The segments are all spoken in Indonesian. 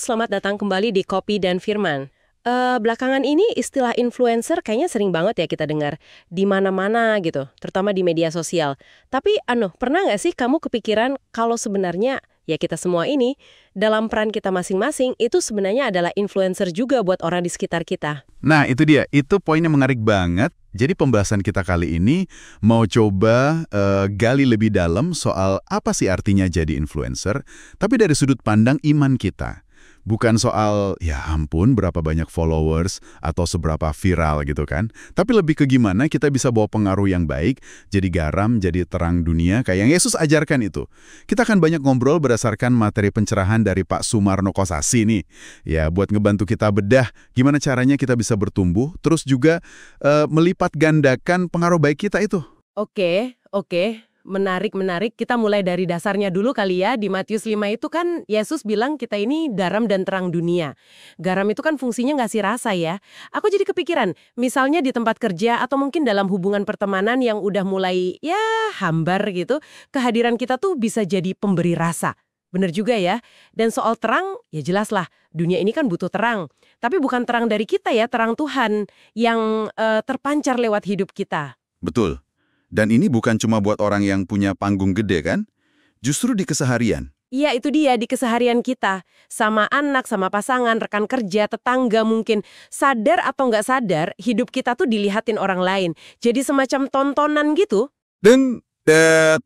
selamat datang kembali di Kopi dan Firman. Belakangan ini istilah influencer kayaknya sering banget ya kita dengar di mana-mana gitu, terutama di media sosial. Tapi pernah nggak sih kamu kepikiran kalau sebenarnya ya kita semua ini dalam peran kita masing-masing itu sebenarnya adalah influencer juga buat orang di sekitar kita. Nah, itu dia. Itu poinnya menarik banget. Jadi pembahasan kita kali ini mau coba gali lebih dalam soal apa sih artinya jadi influencer, tapi dari sudut pandang iman kita. Bukan soal, ya ampun berapa banyak followers atau seberapa viral gitu kan. Tapi lebih ke gimana kita bisa bawa pengaruh yang baik, jadi garam, jadi terang dunia kayak yang Yesus ajarkan itu. Kita akan banyak ngobrol berdasarkan materi pencerahan dari Pak Sumarno Kosasi nih. Ya, buat ngebantu kita bedah gimana caranya kita bisa bertumbuh, terus juga melipat gandakan pengaruh baik kita itu. Oke. Menarik. Kita mulai dari dasarnya dulu kali ya. Di Matius 5 itu kan Yesus bilang kita ini garam dan terang dunia. Garam itu kan fungsinya ngasih rasa ya. Aku jadi kepikiran, misalnya di tempat kerja atau mungkin dalam hubungan pertemanan yang udah mulai ya hambar gitu, kehadiran kita tuh bisa jadi pemberi rasa. Bener juga ya. Dan soal terang, ya jelas lah, dunia ini kan butuh terang. Tapi bukan terang dari kita ya, terang Tuhan yang terpancar lewat hidup kita. Betul. Dan ini bukan cuma buat orang yang punya panggung gede kan? Justru di keseharian. Iya, itu dia, di keseharian kita. Sama anak, sama pasangan, rekan kerja, tetangga mungkin. Sadar atau nggak sadar, hidup kita tuh dilihatin orang lain. Jadi semacam tontonan gitu. Dan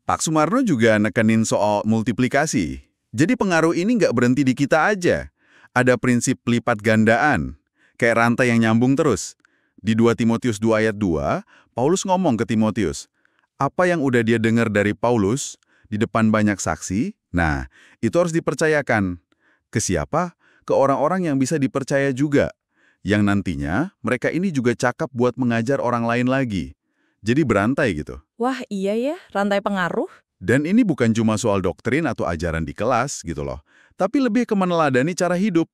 Pak Sumarno juga nekenin soal multiplikasi. Jadi pengaruh ini nggak berhenti di kita aja. Ada prinsip lipat gandaan. Kayak rantai yang nyambung terus. Di 2 Timotius 2 ayat 2, Paulus ngomong ke Timotius, apa yang udah dia dengar dari Paulus di depan banyak saksi, nah itu harus dipercayakan. Ke siapa? Ke orang-orang yang bisa dipercaya juga. Yang nantinya mereka ini juga cakap buat mengajar orang lain lagi. Jadi berantai gitu. Wah, iya ya, rantai pengaruh. Dan ini bukan cuma soal doktrin atau ajaran di kelas gitu loh. Tapi lebih ke meneladani cara hidup.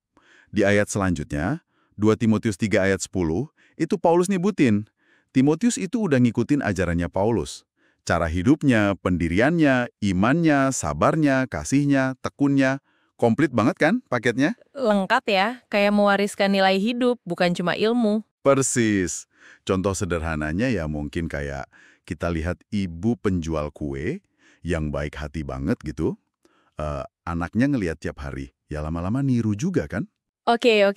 Di ayat selanjutnya, 2 Timotius 3 ayat 10, itu Paulus nyebutin. Timotius itu udah ngikutin ajarannya Paulus. Cara hidupnya, pendiriannya, imannya, sabarnya, kasihnya, tekunnya. Komplit banget kan paketnya? Lengkap ya, kayak mewariskan nilai hidup, bukan cuma ilmu. Persis. Contoh sederhananya ya mungkin kayak kita lihat ibu penjual kue yang baik hati banget gitu. Anaknya ngelihat tiap hari. Ya lama-lama niru juga kan? Oke.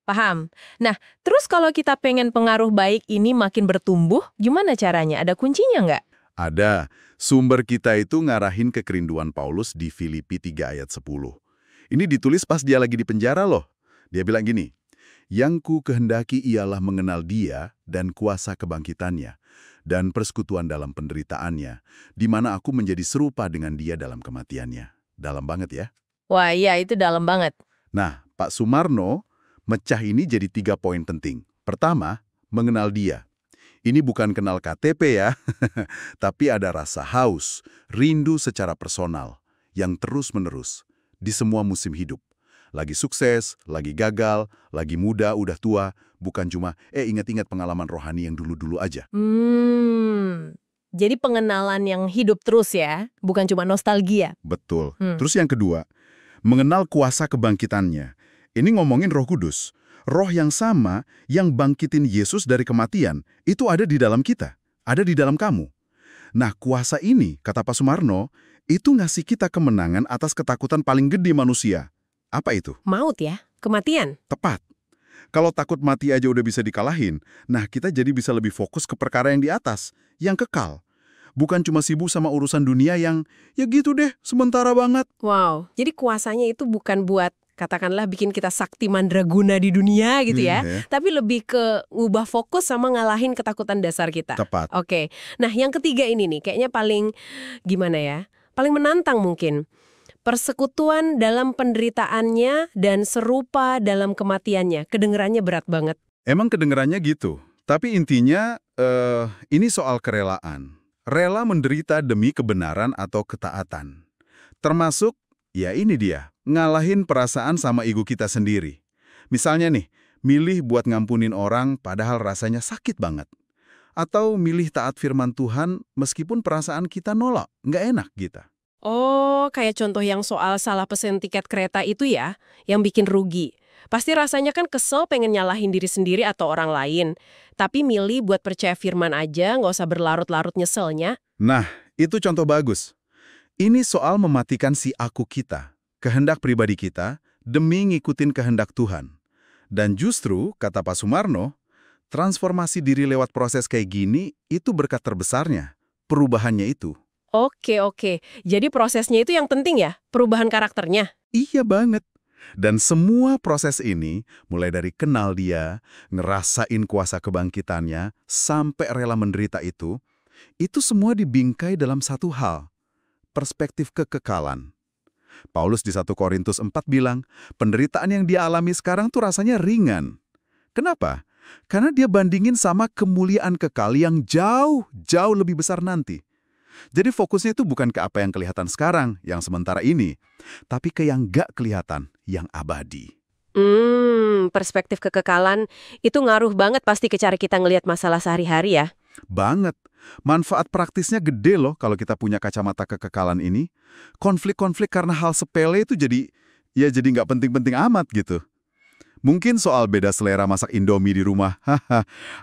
Paham. Nah, terus kalau kita pengen pengaruh baik ini makin bertumbuh, gimana caranya? Ada kuncinya nggak? Ada. Sumber kita itu ngarahin ke kerinduan Paulus di Filipi 3 ayat 10. Ini ditulis pas dia lagi di penjara loh. Dia bilang gini, yang ku kehendaki ialah mengenal dia dan kuasa kebangkitannya, dan persekutuan dalam penderitaannya, di mana aku menjadi serupa dengan dia dalam kematiannya. Dalam banget ya. Wah iya, itu dalam banget. Nah, Pak Sumarno mecah ini jadi 3 poin penting. Pertama, mengenal dia. Ini bukan kenal KTP ya, tapi ada rasa haus, rindu secara personal, yang terus-menerus, di semua musim hidup. Lagi sukses, lagi gagal, lagi muda, udah tua, bukan cuma, ingat-ingat pengalaman rohani yang dulu-dulu aja. Jadi pengenalan yang hidup terus ya, bukan cuma nostalgia. Betul. Terus yang kedua, mengenal kuasa kebangkitannya. Ini ngomongin Roh Kudus. Roh yang sama yang bangkitin Yesus dari kematian, itu ada di dalam kita, ada di dalam kamu. Nah, kuasa ini, kata Pak Sumarno, itu ngasih kita kemenangan atas ketakutan paling gede manusia. Apa itu? Maut ya? Kematian? Tepat. Kalau takut mati aja udah bisa dikalahin, nah kita jadi bisa lebih fokus ke perkara yang di atas, yang kekal. Bukan cuma sibuk sama urusan dunia yang, ya gitu deh, sementara banget. Wow, jadi kuasanya itu bukan buat katakanlah bikin kita sakti mandraguna di dunia gitu ya. Tapi lebih ke ubah fokus sama ngalahin ketakutan dasar kita. Tepat. Oke. Nah, yang ketiga ini nih, kayaknya paling, gimana ya, paling menantang mungkin. Persekutuan dalam penderitaannya dan serupa dalam kematiannya. Kedengerannya berat banget. Emang kedengerannya gitu. Tapi intinya, ini soal kerelaan. Rela menderita demi kebenaran atau ketaatan. Termasuk, ya ini dia, ngalahin perasaan sama ego kita sendiri. Misalnya nih, milih buat ngampunin orang padahal rasanya sakit banget. Atau milih taat firman Tuhan meskipun perasaan kita nolak, nggak enak kita. Oh, kayak contoh yang soal salah pesen tiket kereta itu ya, yang bikin rugi. Pasti rasanya kan kesel pengen nyalahin diri sendiri atau orang lain. Tapi milih buat percaya firman aja, nggak usah berlarut-larut nyeselnya. Nah, itu contoh bagus. Ini soal mematikan si aku kita, kehendak pribadi kita, demi ngikutin kehendak Tuhan. Dan justru, kata Pak Sumarno, transformasi diri lewat proses kayak gini, itu berkat terbesarnya, perubahannya itu. Oke. Jadi prosesnya itu yang penting ya? Perubahan karakternya? Iya banget. Dan semua proses ini, mulai dari kenal dia, ngerasain kuasa kebangkitannya, sampai rela menderita itu semua dibingkai dalam satu hal, perspektif kekekalan. Paulus di 1 Korintus 4 bilang, penderitaan yang dia alami sekarang tuh rasanya ringan. Kenapa? Karena dia bandingin sama kemuliaan kekal yang jauh lebih besar nanti. Jadi fokusnya itu bukan ke apa yang kelihatan sekarang, yang sementara ini, tapi ke yang gak kelihatan, yang abadi. Perspektif kekekalan itu ngaruh banget pasti ke cara kita ngelihat masalah sehari-hari ya. Banget. Manfaat praktisnya gede loh kalau kita punya kacamata kekekalan ini. Konflik-konflik karena hal sepele itu jadi nggak penting-penting amat gitu. Mungkin soal beda selera masak Indomie di rumah,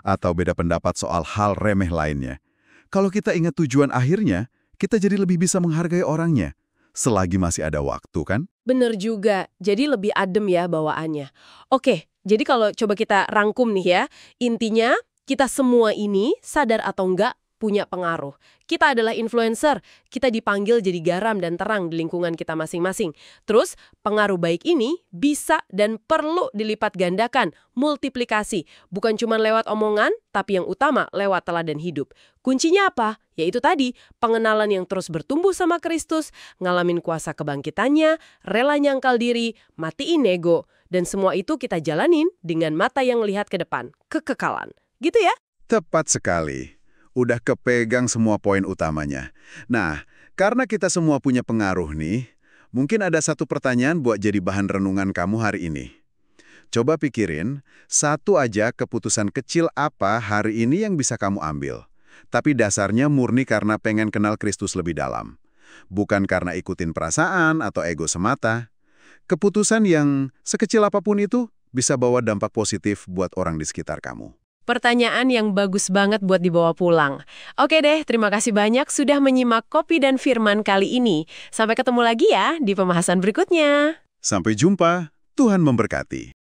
atau beda pendapat soal hal remeh lainnya. Kalau kita ingat tujuan akhirnya, kita jadi lebih bisa menghargai orangnya. Selagi masih ada waktu, kan? Bener juga, jadi lebih adem ya bawaannya. Oke, jadi kalau coba kita rangkum nih ya, intinya kita semua ini, sadar atau enggak, punya pengaruh. Kita adalah influencer, kita dipanggil jadi garam dan terang di lingkungan kita masing-masing. Terus, pengaruh baik ini bisa dan perlu dilipat gandakan, multiplikasi. Bukan cuma lewat omongan, tapi yang utama lewat teladan hidup. Kuncinya apa? Yaitu tadi, pengenalan yang terus bertumbuh sama Kristus, ngalamin kuasa kebangkitannya, rela nyangkal diri, matiin ego, dan semua itu kita jalanin dengan mata yang melihat ke depan, kekekalan. Gitu ya? Tepat sekali. Udah kepegang semua poin utamanya. Nah, karena kita semua punya pengaruh nih, mungkin ada satu pertanyaan buat jadi bahan renungan kamu hari ini. Coba pikirin, satu aja keputusan kecil apa hari ini yang bisa kamu ambil. Tapi dasarnya murni karena pengen kenal Kristus lebih dalam. Bukan karena ikutin perasaan atau ego semata. Keputusan yang sekecil apapun itu bisa bawa dampak positif buat orang di sekitar kamu. Pertanyaan yang bagus banget buat dibawa pulang. Oke deh, terima kasih banyak sudah menyimak Kopi dan Firman kali ini. Sampai ketemu lagi ya di pembahasan berikutnya. Sampai jumpa, Tuhan memberkati.